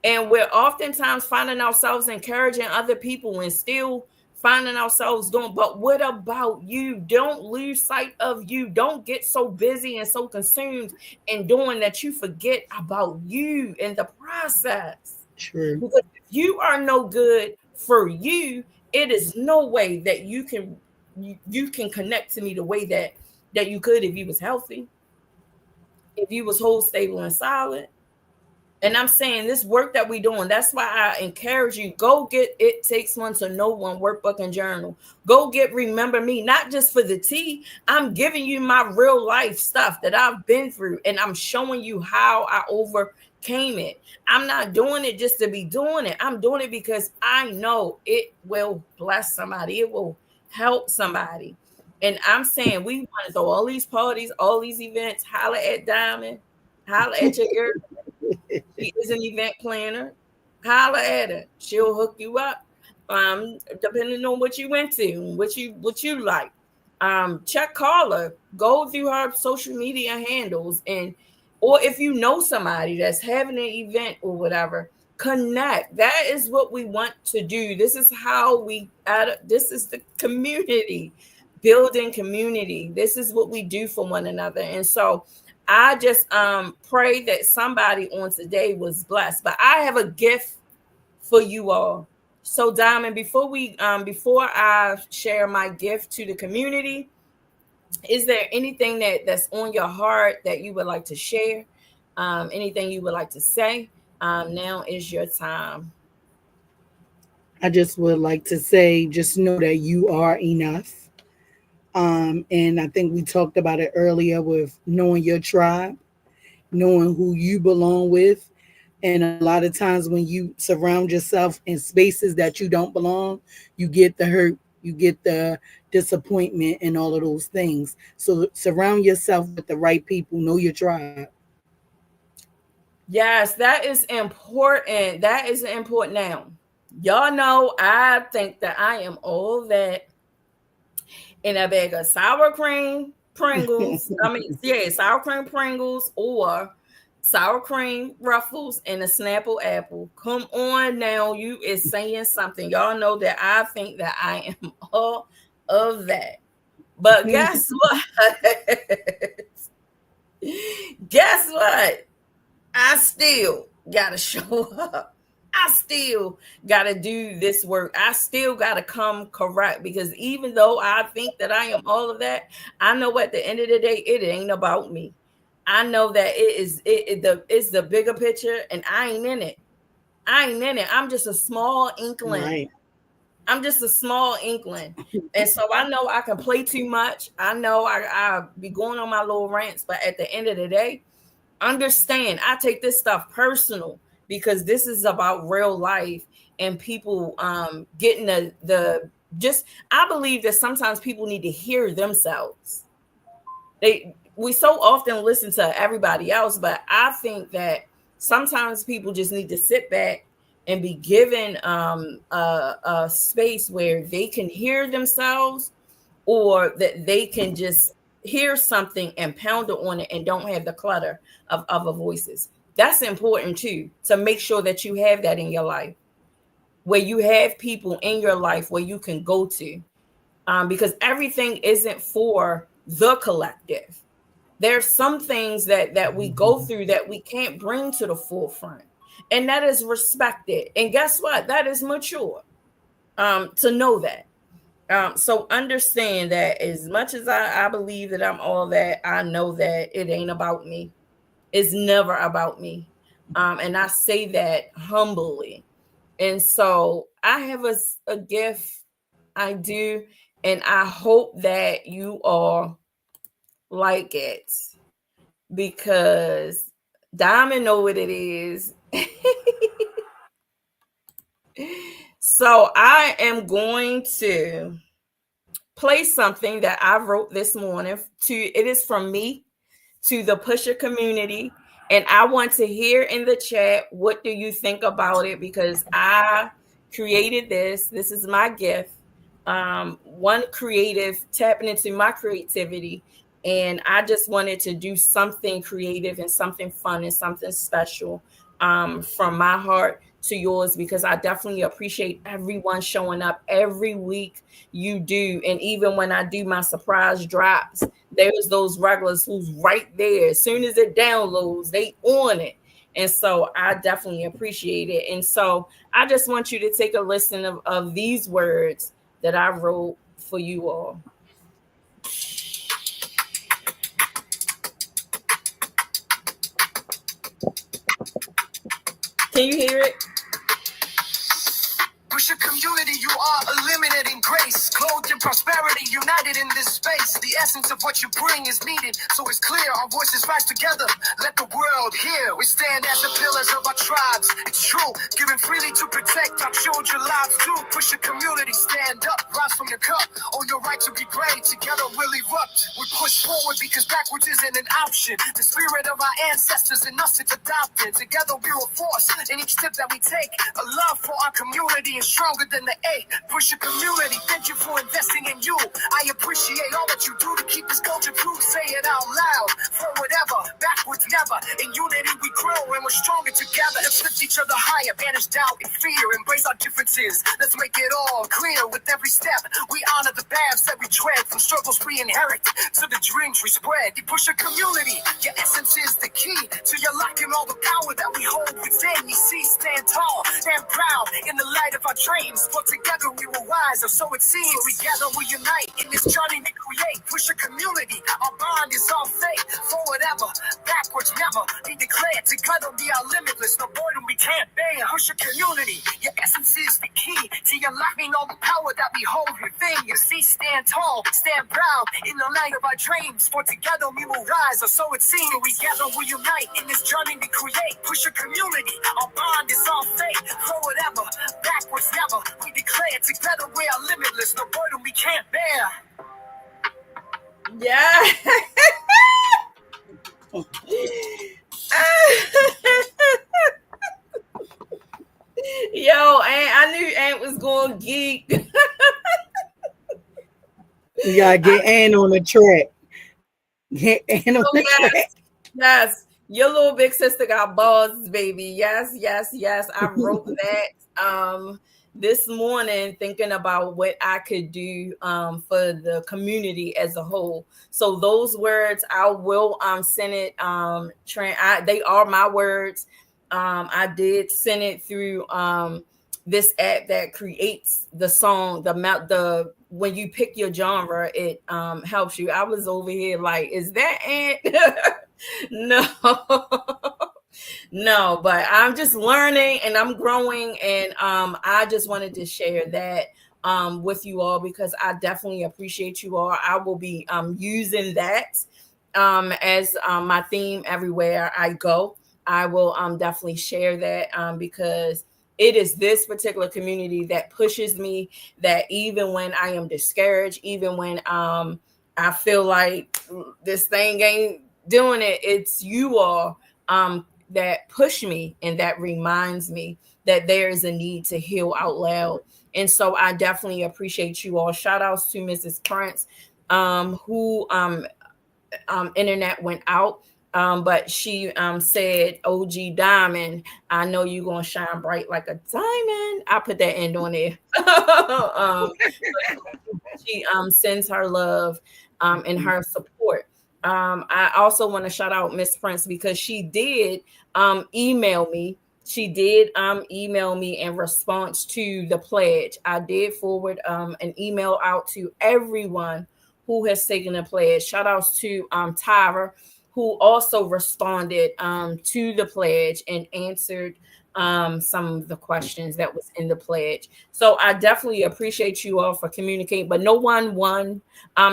And we're oftentimes finding ourselves encouraging other people and still finding ourselves doing, but what about you? Don't lose sight of you. Don't get so busy and so consumed in doing that you forget about you in the process. True. Because if you are no good for you, it is no way that you can connect to me the way that you could if you was healthy, if you was whole, stable, and solid. And I'm saying this work that we doing, that's why I encourage you, go get It Takes One to Know One workbook and journal. Go get Remember Me, not just for the tea. I'm giving you my real life stuff that I've been through, and I'm showing you how I overcame it. I'm not doing it just to be doing it. I'm doing it because I know it will bless somebody. It will help somebody. And I'm saying we want to throw all these parties, all these events, holler at Diamond, holler at your girl. She is an event planner. Holler at her. She'll hook you up. Depending on what you went to, what you like. Check Carla. Go through her social media handles, and or if you know somebody that's having an event or whatever, connect. That is what we want to do. This is how we this is the community, building community. This is what we do for one another. And so I just pray that somebody on today was blessed. But I have a gift for you all. So Diamond, before I share my gift to the community, is there anything that's on your heart that you would like to share? Anything you would like to say? Now is your time. I just would like to say, just know that you are enough. And I think we talked about it earlier with knowing your tribe, knowing who you belong with. And a lot of times when you surround yourself in spaces that you don't belong, you get the hurt, you get the disappointment, and all of those things. So surround yourself with the right people, know your tribe. Yes, that is important. That is important now. Y'all know I think that I am all that in a bag of sour cream Pringles. I mean, yeah, sour cream Pringles or sour cream Ruffles and a Snapple apple. Come on now, you is saying something. Y'all know that I think that I am all of that. But guess what? Guess what? I still gotta show up. I still gotta do this work. I still gotta come correct because even though I think that I am all of that, I know at the end of the day, it ain't about me. I know that it's the bigger picture, and I ain't in it. I ain't in it. I'm just a small inkling. Right. I'm just a small inkling. And so I know I can play too much. I know I be going on my little rants, but at the end of the day, understand I take this stuff personal because this is about real life and people getting the just I believe that sometimes people need to hear themselves. We so often listen to everybody else, but I think that sometimes people just need to sit back and be given a space where they can hear themselves, or that they can just hear something and pound it on it and don't have the clutter of other voices. That's important too, to make sure that you have that in your life, where you have people in your life where you can go to, because everything isn't for the collective. There's some things that we go through that we can't bring to the forefront, and that is respected. And guess what? That is mature, to know that. So understand that as much as I believe that I'm all that, I know that it ain't about me. It's never about me. And I say that humbly. And so I have a gift. I do. And I hope that you all like it, because Diamond know what it is. So I am going to play something that I wrote this morning. It is from me to the Pusher community. And I want to hear in the chat, what do you think about it? Because I created this. This is my gift. One creative, tapping into my creativity. And I just wanted to do something creative and something fun and something special, from my heart to yours, because I definitely appreciate everyone showing up every week. You do. And even when I do my surprise drops, there's those regulars who's right there. As soon as it downloads, they on it. And so I definitely appreciate it. And so I just want you to take a listen of these words that I wrote for you all. Can you hear it? Push your community, you are eliminating grace. Clothed in prosperity, united in this space. The essence of what you bring is needed, so it's clear our voices rise together. Let the world hear. We stand as the pillars of our tribes. It's true, giving freely to protect our children's lives too. Push your community, stand up, rise from your cup. Own your right to be brave. Together we'll erupt. We push forward because backwards isn't an option. The spirit of our ancestors in us is adopted. Together we will force in each step that we take. A love for our community is stronger than the A. Push your community. Thank you for investing in you. I appreciate all that you do to keep this culture true. Say it out loud. Forward ever, backwards never. In unity we grow and we're stronger together. Let's lift each other higher, banish doubt and fear. Embrace our differences. Let's make it all clear. With every step, we honor the paths that we tread. From struggles we inherit to the dreams we spread. You push your community. Your essence is the key to your locking all the power that we hold within. You see, stand tall, stand proud in the light of our dreams. For together we will rise, or so it seems. Together we unite in this journey to create. Push your community. Our bond is all fate. Forward ever, backwards never. Be declared. Together we are limitless. No boredom we can't bear. Push your community. Your essence is the key to unlocking all the power that we hold within. You see, stand tall, stand proud in the light of our dreams. For together we will rise, or so it seems. Together we unite in this journey to create. Push your community. Our bond is all fate. Forward ever, backwards never. We declare together we are limitless. No burden we can't bear. Yeah. Yo, I knew Aunt was going geek. You gotta get Ann on the track. Get Ann on the track. Yes. Your little big sister got balls, baby. Yes, yes, yes. I wrote that this morning, thinking about what I could do for the community as a whole. So those words, I will send it. They are my words. I did send it through this app that creates the song. The when you pick your genre, it helps you. I was over here like, is that Ant? No. No, but I'm just learning and I'm growing, and I just wanted to share that with you all, because I definitely appreciate you all. I will be using that as my theme everywhere I go. I will definitely share that because it is this particular community that pushes me, that even when I am discouraged, even when I feel like this thing ain't doing it, it's you all that push me and that reminds me that there is a need to heal out loud. And so I definitely appreciate you all. Shout outs to Mrs. Prince, who internet went out. But she said, OG Diamond, I know you're going to shine bright like a diamond. I put that end on there. She sends her love and her support. I also want to shout out Miss Prince, because she did email me. She did email me in response to the pledge. I did forward an email out to everyone who has taken a pledge. Shout outs to Tyra, who also responded to the pledge and answered some of the questions that was in the pledge. So I definitely appreciate you all for communicating, but no one won.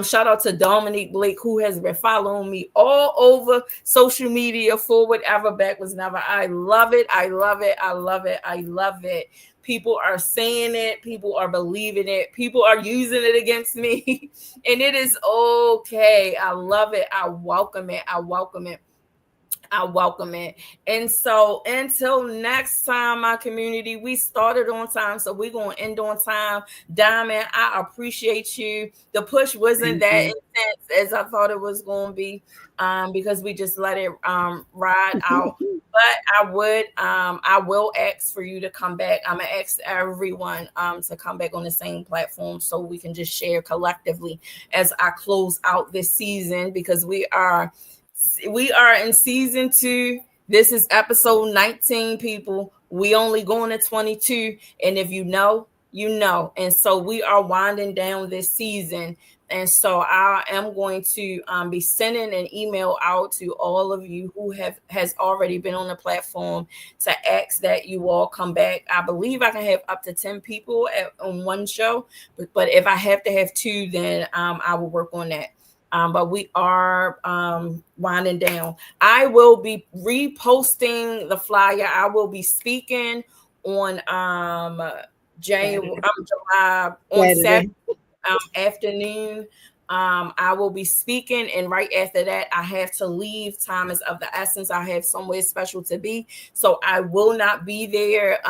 Shout out to Dominique Blake, who has been following me all over social media. Forward ever, backwards never. I love it. I love it. I love it. I love it. People are saying it. People are believing it. People are using it against me. And it is okay. I love it. I welcome it. I welcome it. I welcome it. And so until next time, my community, we started on time, so we're going to end on time. Diamond, I appreciate you. The push wasn't Thank that you. intense as I thought it was going to be, because we just let it ride out. But I will ask for you to come back. I'm gonna ask everyone to come back on the same platform so we can just share collectively as I close out this season, because we are in season 2. This is episode 19, people. We only going to 22. And if you know, you know. And so we are winding down this season. And so I am going to be sending an email out to all of you who has already been on the platform to ask that you all come back. I believe I can have up to 10 people on one show, but if I have to have 2, then I will work on that. But we are winding down. I will be reposting the flyer. I will be speaking on July on Saturday Saturday. afternoon. I will be speaking, and right after that, I have to leave. Time is of the essence. I have somewhere special to be, so I will not be there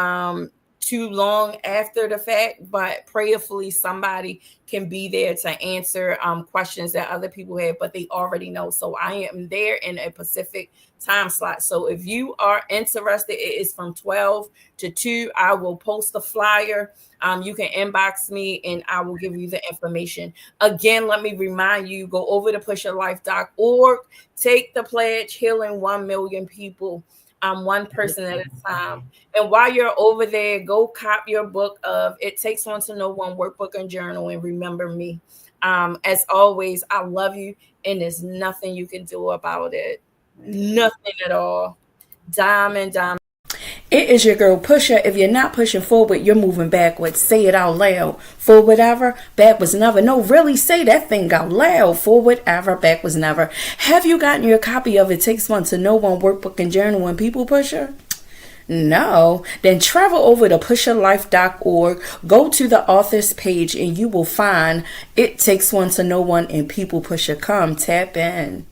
too long after the fact, but prayerfully somebody can be there to answer questions that other people have, but they already know. So I am there in a Pacific time slot. So if you are interested, it is from 12 to 2. I will post the flyer. You can inbox me and I will give you the information. Again, let me remind you, go over to PUS'HER.org, take the pledge, healing 1 million people. One person at a time. And while you're over there, go cop your book of It Takes One to Know One workbook and journal, and remember me. As always, I love you, and there's nothing you can do about it. Nothing at all. Diamond. It is your girl Pusher. If you're not pushing forward, you're moving backwards. Say it out loud. Forward ever, backwards never. No, really say that thing out loud. Forward ever, backwards never. Have you gotten your copy of It Takes One to Know One workbook and journal when people pusher? No, then travel over to PUSHERLife.org, go to the author's page, and you will find It Takes One to Know One and People Pusher. Come tap in.